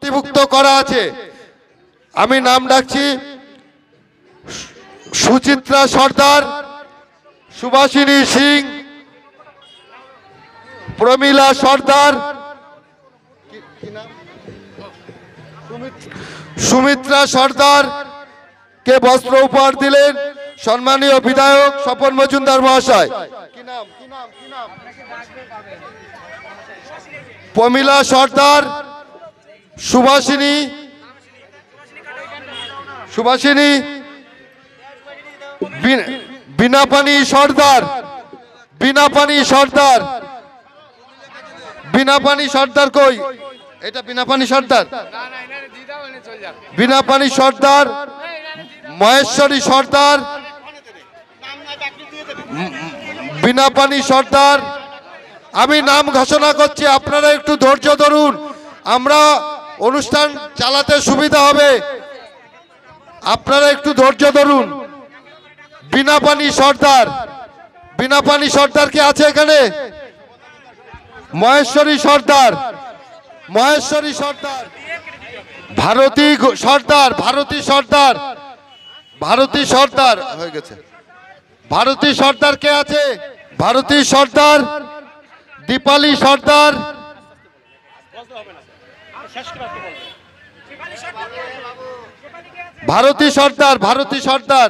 নথিভুক্ত করা আছে। আমি নাম ডাকছি সুচিত্রা সর্দার, সুভাষিনী সিং, প্রমিলা সর্দার, সুমিত্রা সর্দার কে বস্ত্র উপহার দিলেন সম্মানীয় বিধায়ক স্বপন মজুমদার মহাশয়। প্রমিলা সর্দার, সুভাষিনী বিনাপানি সর্দার, বিনাপানি সর্দার কই? এটা বিনাপানি সর্দার, বিনাপানি সর্দার, মহেশ্বরী সর্দার, বিনাপানি সর্দার। আমি নাম ঘোষণা করছি, আপনারা একটু ধৈর্য ধরুন, আমরা অনুষ্ঠান চালাতে সুবিধা হবে, আপনারা একটু ধৈর্য ধরুন। বিনাপানি সর্দার, বিনাপানি সর্দার কি আছে এখানে? মহেশ্বরী সর্দার, মহেশ্বরী সর্দার, ভারতী সর্দার, ভারতী সর্দার, ভারতী সর্দার হয়ে গেছে। ভারতী সর্দার কে আছে? ভারতী সর্দার, দীপালি সর্দার, ভারতী সর্দার, ভারতী সর্দার,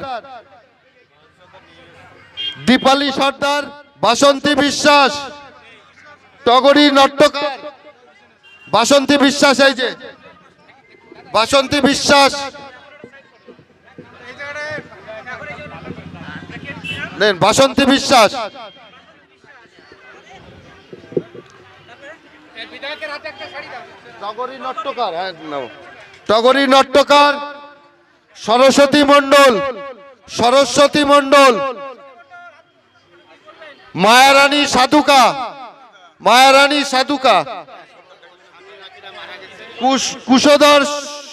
দীপালি সর্দার, বাসন্তী বিশ্বাস, টগরী নট্টকার, বাসন্তী বিশ্বাস, এই যে বাসন্তী বিশ্বাস, নেন বাসন্তী বিশ্বাস, টগরী নট্টকার, টগরী নট্টকার, সরস্বতী মণ্ডল, সরস্বতী মণ্ডল, মায়ারানী সাধুকা, মায়ারানী সাধুকা, কুশধর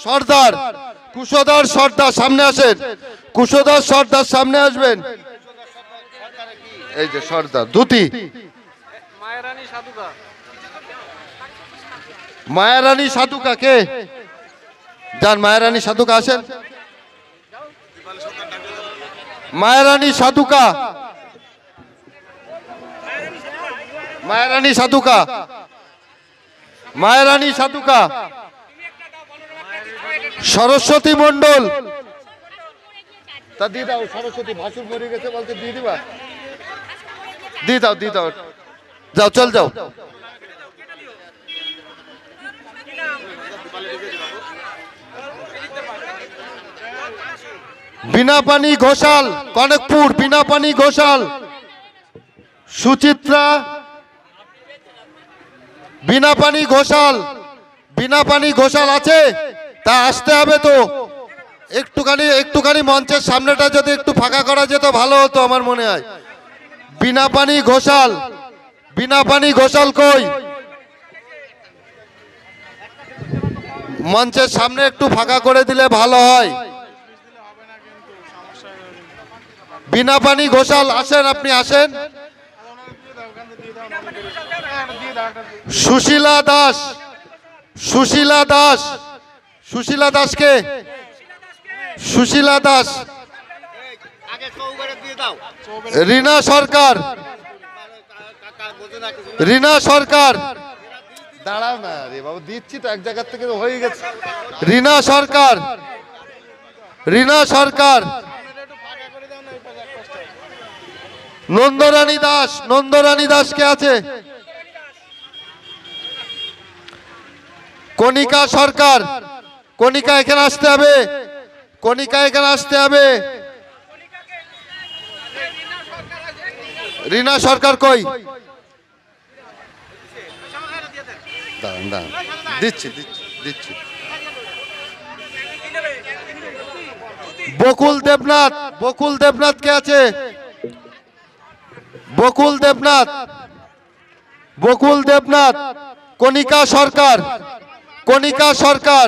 সর্দার, কুশধর সর্দার সামনে আসেন, কুশধর সর্দার সামনে আসবেন, এই যে সর্দার ধুতি, মায়ারানী সাধুকা, মায়ারানী সাধুকা কে? যান মায়ারানী সাধুকা আসেন, মায়ারানী সাধুকা, মায়ারানী সাধুকা, মায়ারানী সাধুকা, সরস্বতী মণ্ডল, তা দিয়ে দাও, সরস্বতী ভাসুর মরে গেছে বলতে দিয়ে দিবা, দিয়ে দাও, দিয়ে দাও, যাও চল যাও। বিনাপানি ঘোষাল, কনকপুর, বিনাপানি ঘোষাল, সুচিত্রা, বিনাপানি ঘোষাল, বিনাপানি ঘোষাল আছে? তা আসতে হবে তো, একটুখানি একটুখানি মঞ্চের সামনেটা যদি একটু ফাঁকা করা যেত ভালো হতো আমার মনে হয়। বিনাপানি ঘোষাল, বিনাপানি ঘোষাল কই? মঞ্চের সামনে একটু ফাঁকা করে দিলে ভালো হয়। বিনাপানি ঘোষাল আসেন, আপনি আসেন। সুশীলা দাস, সুশীলা দাস, সুশীলা দাসকে, সুশীলা দাস, রীনা সরকার, রীনা সরকার, দাঁড়াও না রে বাবু, দিচ্ছি তো এক জায়গা থেকে হয়ে গেছে। রীনা সরকার, রীনা সরকার, নন্দরানী দাস, নন্দরানী দাস কে আছে? কণিকা সরকার, কণিকা এখানে আসতে হবে, কণিকা এখানে আসতে হবে। রীনা সরকার কই? দাঁড়ান দাঁড়ান, দিচ্ছি দিচ্ছি দিচ্ছি। বকুল দেবনাথ, বকুল দেবনাথ কে আছে? বকুল দেবনাথ, বকুল দেবনাথ, কণিকা সরকার, কণিকা সরকার,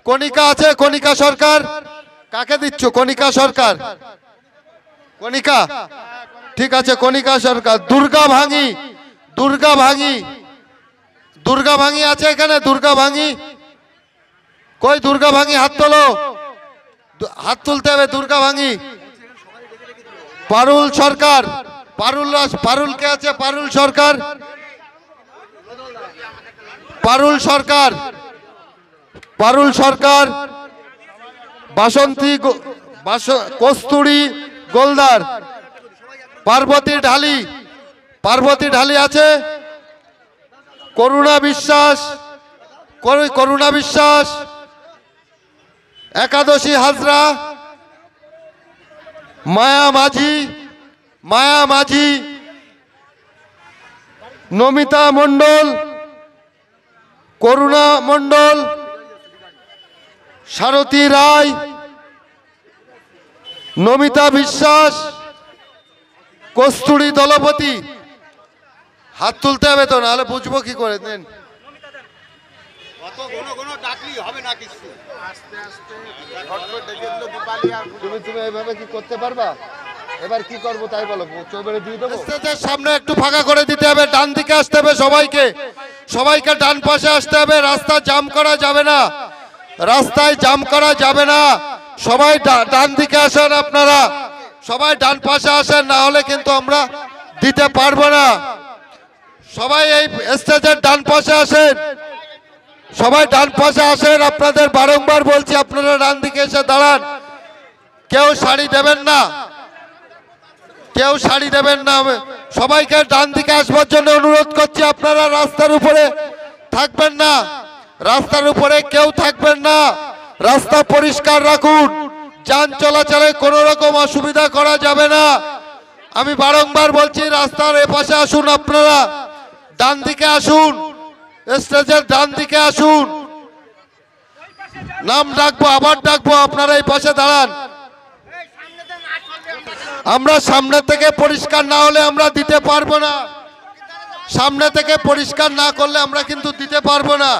কণিকা আছে? কণিকা সরকার কাকে দিচ্ছ? কণিকা সরকার, কণিকা ঠিক আছে, কণিকা সরকার। দুর্গা ভাঙি, দুর্গা ভাঙি, দুর্গা ভাঙি আছে এখানে? দুর্গা ভাঙি, কই দুর্গা ভাঙি হাত তোলো, হাত তুলতে হবে দুর্গা ভাঙি। পারুল সরকার, পারুল কে আছে? পারুল সরকার, পারুল সরকার, পারুল সরকার, বাসন্তী কস্তুরী গোলদার, পার্বতী ঢালি, পার্বতী ঢালি আছে, করুণা বিশ্বাস, করুণা বিশ্বাস, একাদশী হাজরা, মায়া মাঝি, মায়া মাঝি, নমিতা মণ্ডল, করুণা মণ্ডল, সারথী রায়, নমিতা বিশ্বাস, কস্তুরী দলপতি। হাত তুলতে হবে তো, নাহলে বুঝবো কি করে। দেন তুমি এইভাবে কি করতে পারবা? এবার কি করবো তাই বলো, চৌবেড়ে দিয়ে দেবো। সামনে একটু ফাঁকা করে দিতে হবে, ডান দিকে আসতে হবে সবাইকে, সবাইকে ডান পাশে আসতে হবে। রাস্তা জাম করা যাবে না, রাস্তায় জাম করা যাবে না। সবাই ডান দিকে আসেন, আপনারা সবাই ডান পাশে আসেন, না হলে কিন্তু আমরা দিতে পারবো না। সবাই এই স্টেজের ডান পাশে আসেন, সবাই ডান পাশে আসেন। আপনাদের বারংবার বলছি, আপনারা ডান দিকে এসে দাঁড়ান। কেউ শাড়ি দেবেন না, কেউ শাড়ি দেবেন না। সবাইকে ডান দিকে আসবার জন্য অনুরোধ করছি। আপনারা রাস্তার উপরে থাকবেন না, রাস্তার উপরে কেউ থাকবেন না। রাস্তা পরিষ্কার রাখুন, যান চলাচলে কোনো রকম অসুবিধা করা যাবে না। আমি বারংবার বলছি, রাস্তার এপাশে আসুন, আপনারা ডান দিকে আসুন, স্টেজের ডান দিকে আসুন। নাম ডাকবো, আবার ডাকবো, আপনারা এই পাশে দাঁড়ান। আমরা সামনে থেকে পরিষ্কার না হলে আমরা দিতে পারবো না, সামনে থেকে পরিষ্কার না করলে আমরা কিন্তু দিতে পারবো না।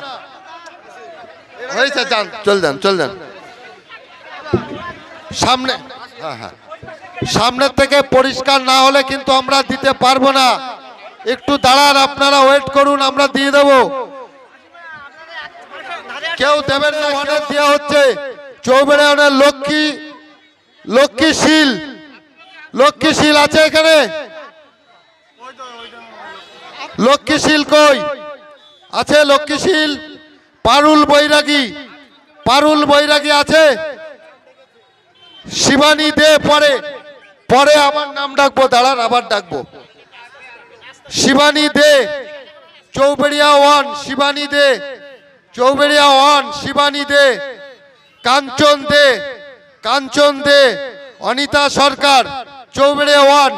হয়েছে, যান, চল যান, চল যান সামনে। হ্যাঁ হ্যাঁ, সামনের থেকে পরিষ্কার না হলে কিন্তু আমরা দিতে পারবো না। একটু দাঁড়ান, আপনারা ওয়েট করুন, আমরা দিয়ে দেবো। কেউ দেবেন না, অনেক দেওয়া হচ্ছে। চৌবেড়ে অনেক লক্ষ্মীশীল, লক্ষ্মীশীল আছে এখানে? লক্ষ্মীশীল কই আছে? লক্ষ্মীশীল, পারুল বৈরাগী, পারুল বৈরাগী আছে? শিবানী দে, পরে পরে আমার নাম ডাকবো, দাঁড়ান আবার ডাকবো। শিবানী দে, চৌবেড়িয়া ওয়ান, শিবানী দে, চৌবেড়িয়া ওয়ান, শিবানী দে, কাঞ্চন দে, কাঞ্চন দে, অনিতা সরকার, চৌবেড়িয়া ওয়ান।